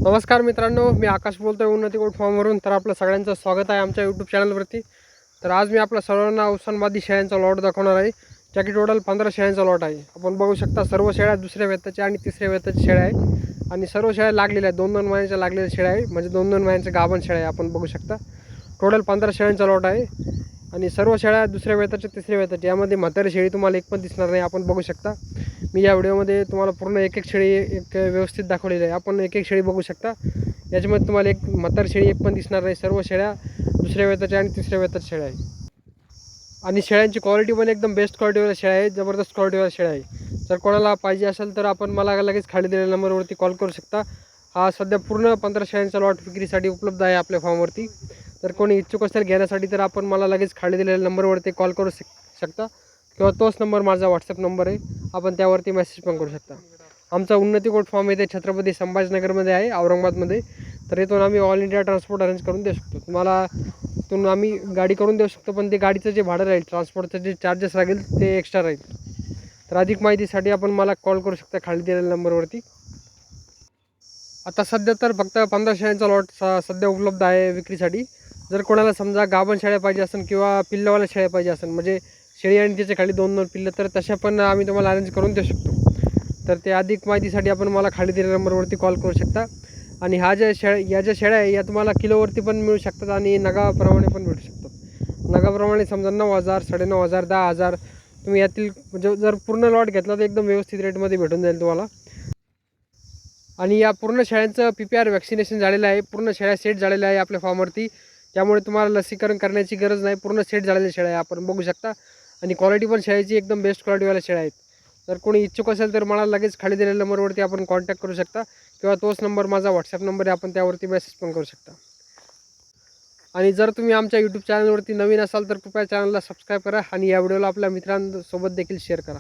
नमस्कार मित्रांनो, मी आकाश बोलतोय उन्नती गोट फार्मवरून. तर आपलं सगळ्यांचं स्वागत आहे आमच्या यूट्यूब चॅनलवरती. तर आज मी आपल्या सर्वांना उस्मानाबादी शेळ्यांचा लॉट दाखवणार आहे, ज्या की टोटल 15 शेळ्यांचा लॉट आहे. आपण बघू शकता सर्व शेळ्या दुसऱ्या वेताच्या आणि तिसऱ्या वेताच्या शेळ्या आहे आणि सर्व शेळ्या लागलेल्या आहेत. 2-2 महिन्याच्या लागलेल्या शेळ्या आहे, म्हणजे 2-2 महिन्याच्या गाभण शेळ्या आहे. आपण बघू शकता टोटल 15 शेळ्यांचा लॉट आहे आणि सर्व शेळ्या दुसऱ्या वेताच्या तिसऱ्या वेताच्या. यामध्ये म्हातारी शेळी तुम्हाला एक पण दिसणार नाही. आपण बघू शकता मी या व्हिडिओमध्ये तुम्हाला पूर्ण एक शेळी एक व्यवस्थित दाखवलेली आहे. आपण एक शेळी बघू शकता. याच्यामध्ये तुम्हाला एक म्हातारी शेळी एक पण दिसणार नाही. सर्व शेळ्या दुसऱ्या वेताच्या आणि तिसऱ्या वेताच्या शेळ्या आहे आणि शेळ्यांची क्वालिटी पण एकदम बेस्ट क्वालिटीवाल्या शेळ्या आहे, जबरदस्त क्वालिटीवाल्या शेळ्या आहे. जर कोणाला पाहिजे असेल तर आपण मला लगेच खाली दिलेल्या नंबरवरती कॉल करू शकता. हा सध्या पूर्ण 15 शेळ्यांचा लॉट विक्रीसाठी उपलब्ध आहे आपल्या फार्मवरती. तर कोणी इच्छुक असेल घेण्यासाठी तर आपण मला लगेच खाली दिलेल्या नंबरवरती कॉल करू शकता किंवा तोच नंबर माझा व्हॉट्सअप नंबर आहे, आपण त्यावरती मेसेज पण करू शकता. आमचा उन्नती गोट फार्म येथे छत्रपती संभाजीनगरमध्ये आहे, औरंगाबादमध्ये. तर इथून आम्ही ऑल इंडिया ट्रान्सपोर्ट अरेंज करून देऊ शकतो तुम्हाला. इथून आम्ही गाडी करून देऊ शकतो, पण ते गाडीचं जे भाडं राहील, ट्रान्सपोर्टचं जे चार्जेस लागेल ते एक्स्ट्रा राहील. तर अधिक माहितीसाठी आपण मला कॉल करू शकता खाली दिलेल्या नंबरवरती. आता सध्या तर फक्त 15 शेळ्यांचा लॉट सध्या उपलब्ध आहे विक्रीसाठी. जर कोणाला समजा गाभण शेळ्या पाहिजे असेल किंवा पिल्लवाल्या शेळ्या पाहिजे असेल, म्हणजे शेळी आणि त्याच्या खाली 2-2 पिल्लं, तर तशा पण आम्ही तुम्हाला अरेंज करून देऊ शकतो. तर ते अधिक माहितीसाठी आपण मला खाली दिलेल्या नंबरवरती कॉल करू शकता. आणि या ज्या शेळ्या आहे या तुम्हाला किलोवरती पण मिळू शकतात आणि नगाप्रमाणे पण भेटू शकतात. नगाप्रमाणे समजा 9,000, 9,500, 10,000 तुम्ही यातील म्हणजे जर पूर्ण लॉट घेतला तर एकदम व्यवस्थित रेटमध्ये भेटून जाईल तुम्हाला. आणि या पूर्ण शेळ्यांचं PPR वॅक्सिनेशन झालेलं आहे. पूर्ण शेळ्या सेट झालेल्या आहे आपल्या फार्मवरती, त्यामुळे तुम्हाला लसीकरण करण्याची गरज नाही. पूर्ण सेट झालेल्या शेळ्या आहे, आपण बघू शकता. आणि क्वालिटी पण शेळ्याची एकदम बेस्ट क्वालिटीवाल्या शेळ्या आहेत. तर कोणी इच्छुक असेल तर मला लगेच खाली दिलेल्या नंबरवरती आपण कॉन्टॅक्ट करू शकता किंवा तोच नंबर माझा व्हॉट्सअप नंबर आहे, आपण त्यावरती मेसेज पण करू शकता. आणि जर तुम्ही आमच्या यूट्यूब चॅनलवरती नवीन असाल तर कृपया चॅनलला सबस्क्राईब करा आणि या व्हिडिओला आपल्या मित्रांसोबत देखील शेअर करा.